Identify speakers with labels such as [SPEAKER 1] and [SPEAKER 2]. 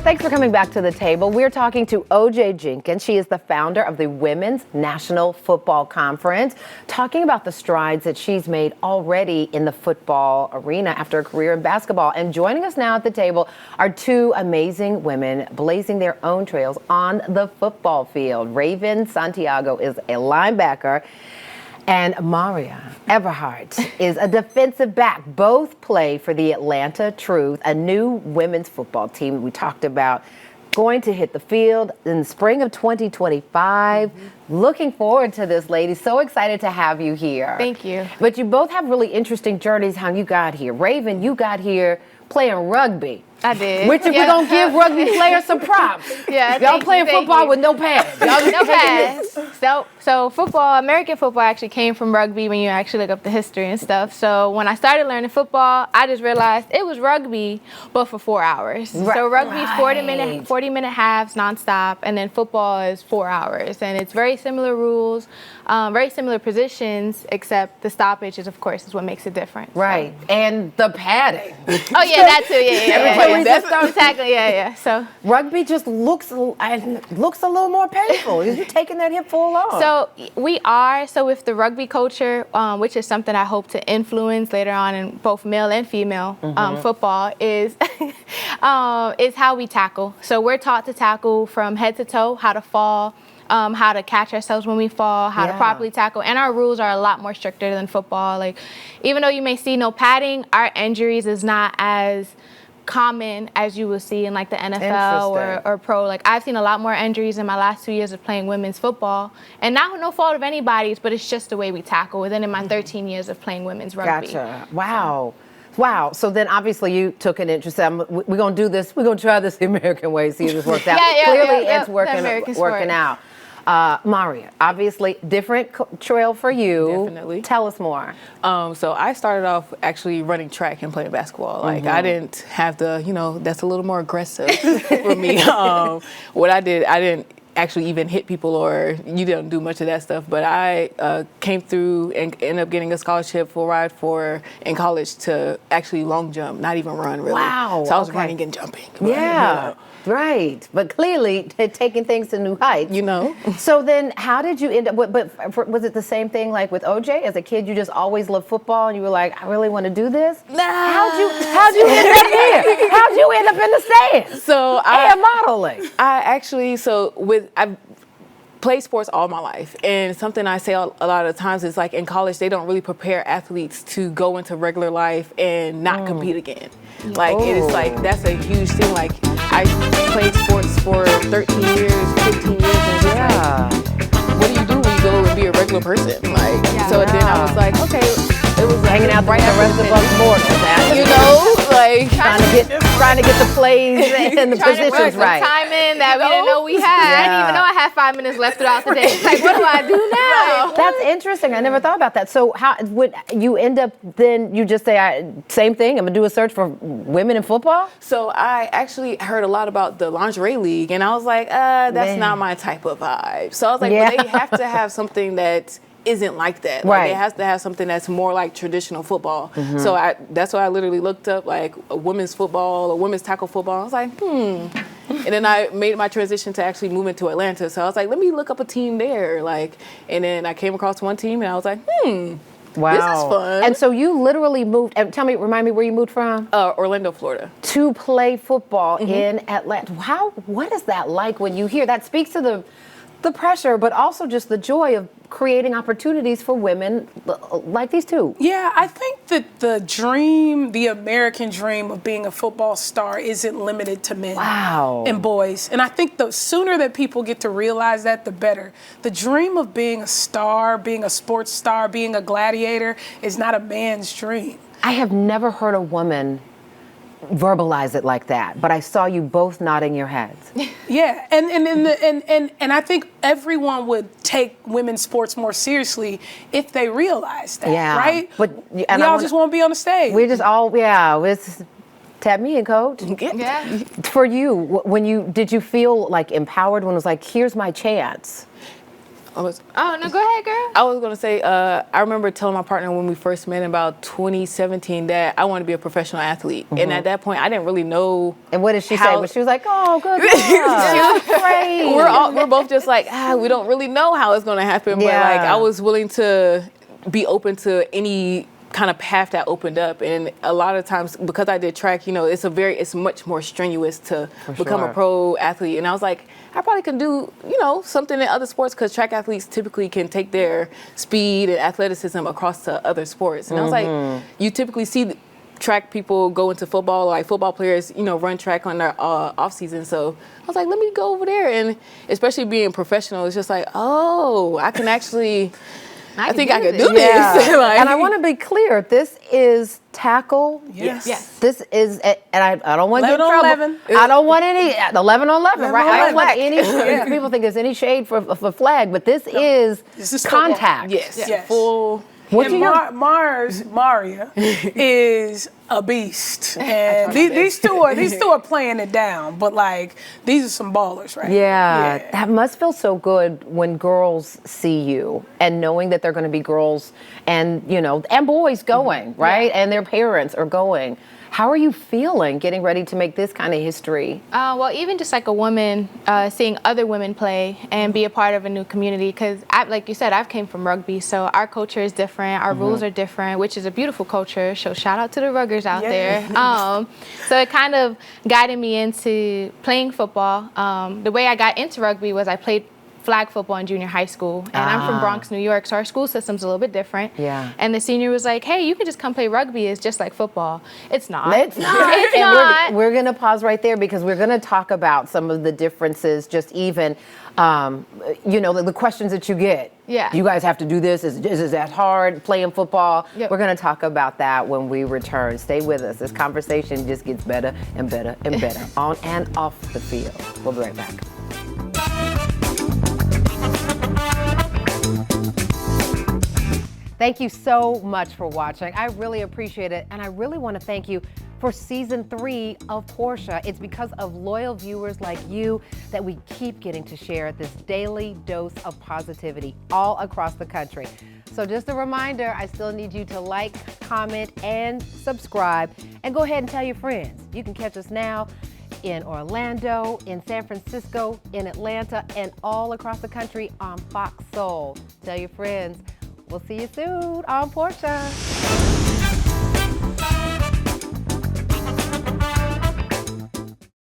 [SPEAKER 1] Thanks for coming back to the table. We're talking to OJ Jenkins. She is the founder of the Women's National Football Conference, talking about the strides that she's made already in the football arena after a career in basketball. And joining us now at the table are two amazing women blazing their own trails on the football field. Ravyn Santiago is a linebacker, and Mar'Rhea Everheart is a defensive back. Both play for the Atlanta Truth, a new women's football team we talked about going to hit the field in the spring of 2025. Looking forward to this, ladies. So excited to have you here.
[SPEAKER 2] Thank you.
[SPEAKER 1] But you both have really interesting journeys how you got here. Ravyn, you got here playing rugby.
[SPEAKER 2] I did.
[SPEAKER 1] Which we're going to give rugby players some props.
[SPEAKER 2] Yeah,
[SPEAKER 1] y'all playing football with no pads. Y'all just
[SPEAKER 2] no pads. So football, American football actually came from rugby when you actually look up the history and stuff. So when I started learning football, I just realized it was rugby, but for 4 hours. Right. So rugby's 40-minute halves nonstop, and then football is 4 hours. And it's very similar rules, very similar positions, except the stoppage is, of course, is what makes it different.
[SPEAKER 1] Right. So. And the padding.
[SPEAKER 2] Oh, yeah, that too. Yeah. Exactly. Yeah. So
[SPEAKER 1] rugby just looks a little more painful. You're taking that hit full on.
[SPEAKER 2] So we are. So with the rugby culture, which is something I hope to influence later on in both male and female football, is how we tackle. So we're taught to tackle from head to toe, how to fall, how to catch ourselves when we fall, how to properly tackle. And our rules are a lot more stricter than football. Like, even though you may see no padding, our injuries is not as common as you will see in like the NFL or pro. Like, I've seen a lot more injuries in my last 2 years of playing women's football, and not no fault of anybody's, but it's just the way we tackle within in my 13 years of playing women's rugby.
[SPEAKER 1] Gotcha. Wow. Wow. So then obviously you took an interest. We're going to do this. We're going to try this the American way, see if this works out. Clearly it's working out. Mar'Rhea, obviously different trail for you.
[SPEAKER 3] Definitely.
[SPEAKER 1] Tell us more.
[SPEAKER 3] So I started off actually running track and playing basketball. Like, I didn't have the, that's a little more aggressive for me. What I didn't actually even hit people, or you didn't do much of that stuff, but I came through and ended up getting a scholarship full ride in college to actually long jump, not even run really.
[SPEAKER 1] Wow.
[SPEAKER 3] So I was running and jumping.
[SPEAKER 1] Yeah. Right, but clearly taking things to new heights. So then how did you end up, was it the same thing like with OJ? As a kid, you just always loved football and you were like, I really want to do this?
[SPEAKER 3] Nah.
[SPEAKER 1] How'd you end up here? How'd you end up in the stands?
[SPEAKER 3] So
[SPEAKER 1] and modeling.
[SPEAKER 3] I've played sports all my life, and something I say a lot of times is like in college they don't really prepare athletes to go into regular life and not compete again. Like it is like that's a huge thing. Like I played sports for 13 years, 15 years, and what do you do when you go and be a regular person? Then I was like, okay, it was
[SPEAKER 1] hanging out right after the rest of us mortals,
[SPEAKER 3] like
[SPEAKER 1] trying to get the plays and the positions right.
[SPEAKER 2] Timing that we didn't know we had. I didn't even know I had 5 minutes left throughout the day. Like, what do I do now?
[SPEAKER 1] That's interesting. I never thought about that. So how would you end up then? You just say, same thing. I'm gonna do a search for women in football.
[SPEAKER 3] So I actually heard a lot about the lingerie league, and I was like, that's not my type of vibe. So I was like, well, they have to have something that isn't like that. Like, it has to have something that's more like traditional football. So that's why I literally looked up like a women's football or women's tackle football. I was like, And then I made my transition to actually move into Atlanta. So I was like, let me look up a team there. And then I came across one team and I was like,
[SPEAKER 1] wow.
[SPEAKER 3] This is fun.
[SPEAKER 1] And so you literally moved, and remind me where you moved from?
[SPEAKER 3] Orlando, Florida.
[SPEAKER 1] To play football in Atlanta. What is that like when you hear that? Speaks to the pressure, but also just the joy of creating opportunities for women like these two.
[SPEAKER 4] Yeah, I think that the American dream of being a football star isn't limited to men and boys. And I think the sooner that people get to realize that, the better. The dream of being a star, being a sports star, being a gladiator is not a man's dream.
[SPEAKER 1] I have never heard a woman verbalize it like that, but I saw you both nodding your heads.
[SPEAKER 4] Yeah, and I think everyone would take women's sports more seriously if they realized that, right?
[SPEAKER 1] But
[SPEAKER 4] y'all just want to be on the stage.
[SPEAKER 1] We just it's tap me in, coach.
[SPEAKER 2] Yeah.
[SPEAKER 1] For you, did you feel like empowered when it was like, here's my chance?
[SPEAKER 2] Oh, no, go ahead, girl.
[SPEAKER 3] I was going to say, I remember telling my partner when we first met in about 2017 that I wanted to be a professional athlete. Mm-hmm. And at that point, I didn't really know.
[SPEAKER 1] And what did she say? Well, she was like, oh, good job. Great.
[SPEAKER 3] We're both just like, we don't really know how it's going to happen. But like, I was willing to be open to any kind of path that opened up. And a lot of times, because I did track, it's much more strenuous to become a pro athlete. And I was like, I probably can do, something in other sports, because track athletes typically can take their speed and athleticism across to other sports. And I was like, you typically see track people go into football, like football players, run track on their off season. So I was like, let me go over there. And especially being professional, it's just like, I can actually... I think I could do this.
[SPEAKER 1] Like, and I want to be clear. This is tackle.
[SPEAKER 3] Yes.
[SPEAKER 1] This is, and I don't want to get in trouble.
[SPEAKER 4] 11.
[SPEAKER 1] I don't want any 11 on 11, right? I don't want any.
[SPEAKER 3] Flag.
[SPEAKER 1] People think there's any shade for flag, but this is contact.
[SPEAKER 3] Yes. Full.
[SPEAKER 4] And Mar'Rhea is a beast, and these two are playing it down. But like, these are some ballers, right?
[SPEAKER 1] Yeah, that must feel so good when girls see you and knowing that they're going to be girls and and boys going, right? And their parents are going. How are you feeling getting ready to make this kind of history?
[SPEAKER 2] Well, even just like a woman, seeing other women play and be a part of a new community, because like you said, I've came from rugby, so our culture is different, our rules are different, which is a beautiful culture. So shout out to the ruggers out there. So it kind of guided me into playing football. The way I got into rugby was I played flag football in junior high school, and I'm from Bronx, New York, so our school system's a little bit different.
[SPEAKER 1] Yeah.
[SPEAKER 2] And the senior was like, hey, you can just come play rugby. It's just like football. It's not.
[SPEAKER 1] It's not. We're going to pause right there, because we're going to talk about some of the differences, just even, the questions that you get.
[SPEAKER 2] Yeah.
[SPEAKER 1] You guys have to do this. Is that hard, playing football?
[SPEAKER 2] Yep.
[SPEAKER 1] We're going to talk about that when we return. Stay with us. This conversation just gets better and better and better on and off the field. We'll be right back. Thank you so much for watching. I really appreciate it. And I really want to thank you for season 3 of Portia. It's because of loyal viewers like you that we keep getting to share this daily dose of positivity all across the country. So just a reminder, I still need you to like, comment, and subscribe. And go ahead and tell your friends. You can catch us now in Orlando, in San Francisco, in Atlanta, and all across the country on Fox Soul. Tell your friends. We'll see you soon on Portia.